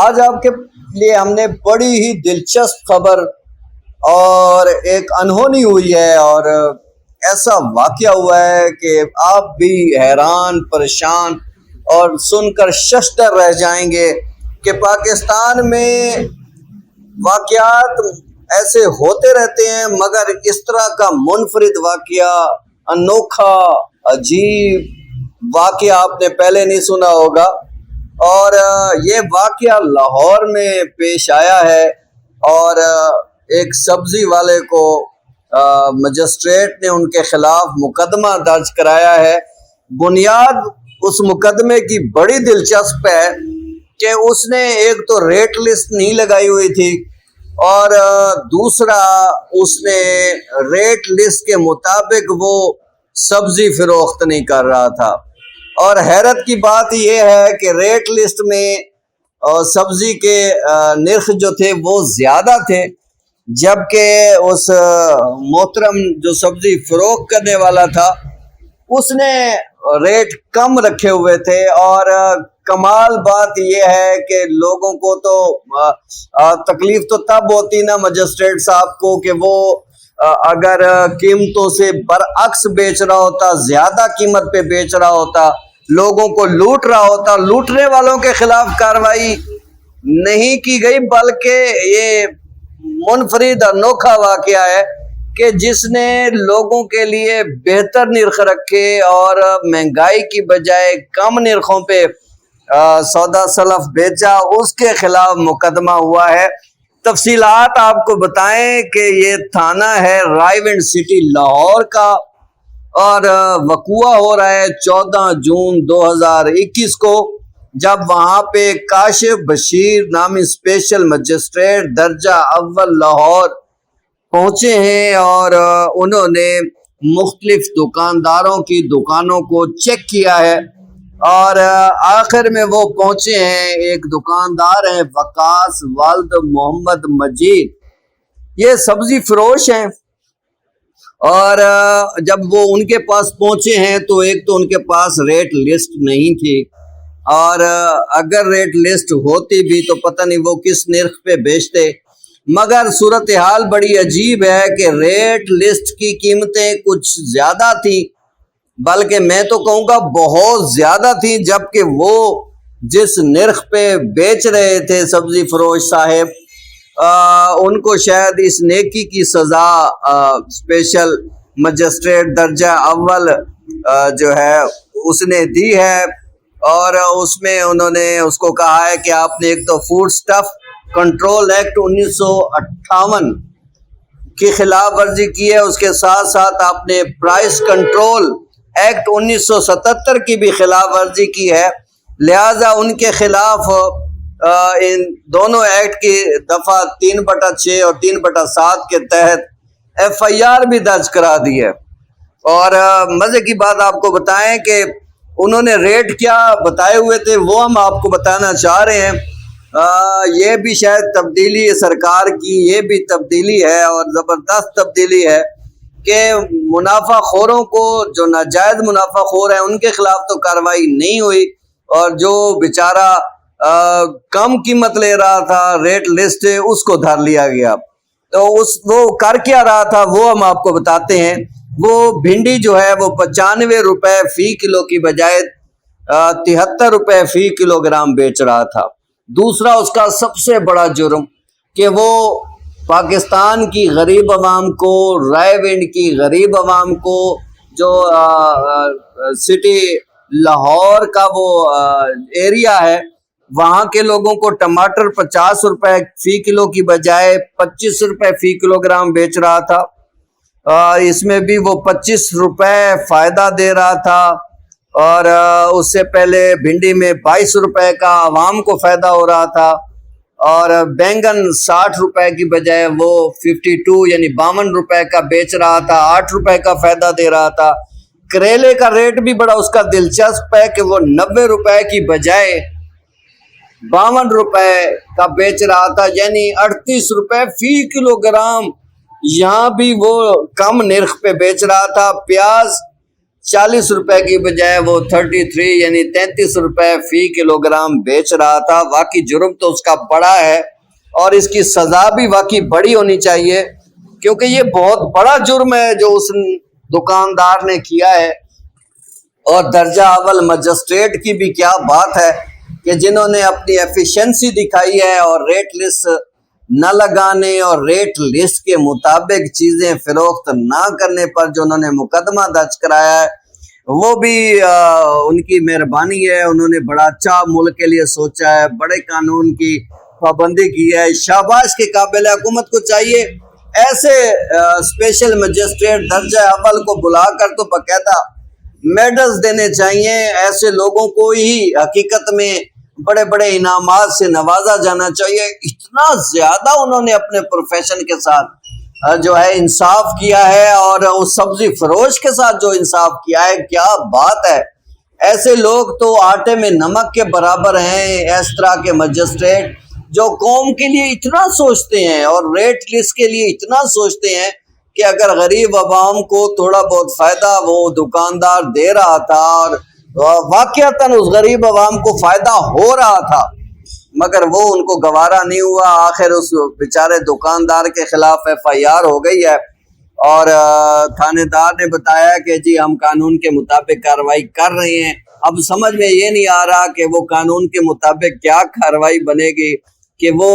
آج آپ کے لیے ہم نے بڑی ہی دلچسپ خبر اور ایک انہونی ہوئی ہے، اور ایسا واقعہ ہوا ہے کہ آپ بھی حیران پریشان اور سن کر ششدر رہ جائیں گے کہ پاکستان میں واقعات ایسے ہوتے رہتے ہیں، مگر اس طرح کا منفرد واقعہ، انوکھا عجیب واقعہ آپ نے پہلے نہیں سنا ہوگا۔ اور یہ واقعہ لاہور میں پیش آیا ہے، اور ایک سبزی والے کو مجسٹریٹ نے ان کے خلاف مقدمہ درج کرایا ہے۔ بنیاد اس مقدمے کی بڑی دلچسپ ہے کہ اس نے ایک تو ریٹ لسٹ نہیں لگائی ہوئی تھی، اور دوسرا اس نے ریٹ لسٹ کے مطابق وہ سبزی فروخت نہیں کر رہا تھا۔ اور حیرت کی بات یہ ہے کہ ریٹ لسٹ میں سبزی کے نرخ جو تھے وہ زیادہ تھے، جبکہ اس محترم جو سبزی فروخت کرنے والا تھا اس نے ریٹ کم رکھے ہوئے تھے۔ اور کمال بات یہ ہے کہ لوگوں کو تو تکلیف تو تب ہوتی نا مجسٹریٹ صاحب کو کہ وہ اگر قیمتوں سے برعکس بیچ رہا ہوتا، زیادہ قیمت پہ بیچ رہا ہوتا، لوگوں کو لوٹ رہا ہوتا، لوٹنے والوں کے خلاف کارروائی نہیں کی گئی، بلکہ یہ منفرد انوکھا واقعہ ہے کہ جس نے لوگوں کے لیے بہتر نرخ رکھے اور مہنگائی کی بجائے کم نرخوں پہ سودا سلف بیچا، اس کے خلاف مقدمہ ہوا ہے۔ تفصیلات آپ کو بتائیں کہ یہ تھانہ ہے رائے ونڈ سٹی لاہور کا، اور وقوع ہو رہا ہے 14 جون 2021 کو، جب وہاں پہ کاشف بشیر نامی اسپیشل مجسٹریٹ درجہ اول لاہور پہنچے ہیں، اور انہوں نے مختلف دکانداروں کی دکانوں کو چیک کیا ہے، اور آخر میں وہ پہنچے ہیں ایک دکاندار ہیں وقاص والد محمد مجید، یہ سبزی فروش ہیں۔ اور جب وہ ان کے پاس پہنچے ہیں تو ایک تو ان کے پاس ریٹ لسٹ نہیں تھی، اور اگر ریٹ لسٹ ہوتی بھی تو پتہ نہیں وہ کس نرخ پہ بیچتے، مگر صورتحال بڑی عجیب ہے کہ ریٹ لسٹ کی قیمتیں کچھ زیادہ تھیں، بلکہ میں تو کہوں گا بہت زیادہ تھیں، جبکہ وہ جس نرخ پہ بیچ رہے تھے سبزی فروش صاحب، ان کو شاید اس نیکی کی سزا اسپیشل مجسٹریٹ درجہ اول جو ہے اس نے دی ہے، اور اس میں انہوں نے اس کو کہا ہے کہ آپ نے ایک تو فوڈ سٹف کنٹرول ایکٹ 1958 کی خلاف ورزی کی ہے، اس کے ساتھ ساتھ آپ نے پرائس کنٹرول ایکٹ 1977 کی بھی خلاف ورزی کی ہے، لہٰذا ان کے خلاف ان دونوں ایکٹ کی دفعہ 3/6 اور 3/7 کے تحت FIR بھی درج کرا دی ہے۔ اور مزے کی بات آپ کو بتائیں کہ انہوں نے ریٹ کیا بتائے ہوئے تھے وہ ہم آپ کو بتانا چاہ رہے ہیں۔ یہ بھی شاید تبدیلی سرکار کی، یہ بھی تبدیلی ہے اور زبردست تبدیلی ہے کہ منافع خوروں کو، جو ناجائز منافع خور ہیں ان کے خلاف تو کارروائی نہیں ہوئی، اور جو بیچارہ کم قیمت لے رہا تھا ریٹ لسٹ اس کو دھر لیا گیا۔ تو وہ کر کیا رہا تھا وہ ہم آپ کو بتاتے ہیں۔ وہ بھنڈی جو ہے وہ 95 روپے فی کلو کی بجائے 73 روپے فی کلو گرام بیچ رہا تھا۔ دوسرا اس کا سب سے بڑا جرم کہ وہ پاکستان کی غریب عوام کو، رائے ونڈ کی غریب عوام کو، جو سٹی لاہور کا وہ ایریا ہے، وہاں کے لوگوں کو ٹماٹر 50 روپے فی کلو کی بجائے 25 روپے فی کلو گرام بیچ رہا تھا۔ اس میں بھی وہ 25 روپے فائدہ دے رہا تھا، اور اس سے پہلے بھنڈی میں 22 روپے کا عوام کو فائدہ ہو رہا تھا، اور بینگن 60 روپے کی بجائے وہ 52 یعنی 52 روپے کا بیچ رہا تھا، 8 روپے کا فائدہ دے رہا تھا۔ کریلے کا ریٹ بھی بڑا اس کا دلچسپ ہے کہ وہ 90 روپے کی بجائے 52 روپے کا بیچ رہا تھا، یعنی 38 روپے فی کلو گرام، یہاں بھی وہ کم نرخ پہ بیچ رہا تھا۔ پیاز 40 روپے کی بجائے وہ 33 یعنی 33 روپے فی کلو گرام بیچ رہا تھا۔ واقعی جرم تو اس کا بڑا ہے اور اس کی سزا بھی واقعی بڑی ہونی چاہیے، کیونکہ یہ بہت بڑا جرم ہے جو اس دکاندار نے کیا ہے۔ اور درجہ اول مجسٹریٹ کی بھی کیا بات ہے کہ جنہوں نے اپنی ایفیشنسی دکھائی ہے اور ریٹ لسٹ نہ لگانے اور ریٹ لسٹ کے مطابق چیزیں فروخت نہ کرنے پر جو انہوں نے مقدمہ درج کرایا ہے، وہ بھی ان کی مہربانی ہے۔ انہوں نے بڑا اچھا ملک کے لیے سوچا ہے، بڑے قانون کی پابندی کی ہے، شاباش کے قابل ہے۔ حکومت کو چاہیے ایسے اسپیشل مجسٹریٹ درجہ اول کو بلا کر تو باقاعدہ میڈلز دینے چاہیے۔ ایسے لوگوں کو ہی حقیقت میں بڑے بڑے انعامات سے نوازا جانا چاہیے۔ اتنا زیادہ انہوں نے اپنے پروفیشن کے ساتھ جو ہے انصاف کیا ہے، اور اس سبزی فروش کے ساتھ جو انصاف کیا ہے، کیا بات ہے۔ ایسے لوگ تو آٹے میں نمک کے برابر ہیں، اس طرح کے مجسٹریٹ جو قوم کے لیے اتنا سوچتے ہیں اور ریٹ لسٹ کے لیے اتنا سوچتے ہیں کہ اگر غریب عوام کو تھوڑا بہت فائدہ وہ دکاندار دے رہا تھا، اور واقعتاً اس غریب عوام کو فائدہ ہو رہا تھا، مگر وہ ان کو گوارا نہیں ہوا۔ آخر اس بیچارے دکاندار کے خلاف FIR ہو گئی ہے، اور تھانے دار نے بتایا کہ جی ہم قانون کے مطابق کارروائی کر رہے ہیں۔ اب سمجھ میں یہ نہیں آ رہا کہ وہ قانون کے مطابق کیا کارروائی بنے گی کہ وہ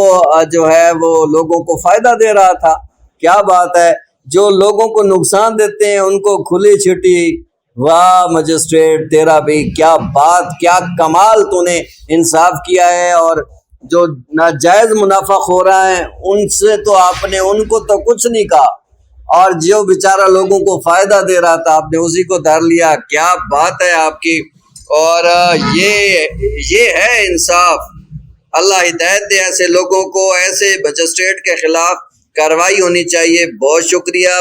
جو ہے وہ لوگوں کو فائدہ دے رہا تھا۔ کیا بات ہے، جو لوگوں کو نقصان دیتے ہیں ان کو کھلی چھٹی۔ واہ مجسٹریٹ، تیرا بھی کیا بات، کیا کمال تو نے انصاف کیا ہے۔ اور جو ناجائز منافع خور رہا ہے ان سے تو آپ نے ان کو تو کچھ نہیں کہا، اور جو بیچارہ لوگوں کو فائدہ دے رہا تھا آپ نے اسی کو دھر لیا۔ کیا بات ہے آپ کی، اور یہ ہے انصاف۔ اللہ ہدایت دے ایسے لوگوں کو، ایسے مجسٹریٹ کے خلاف کارروائی ہونی چاہیے۔ بہت شکریہ۔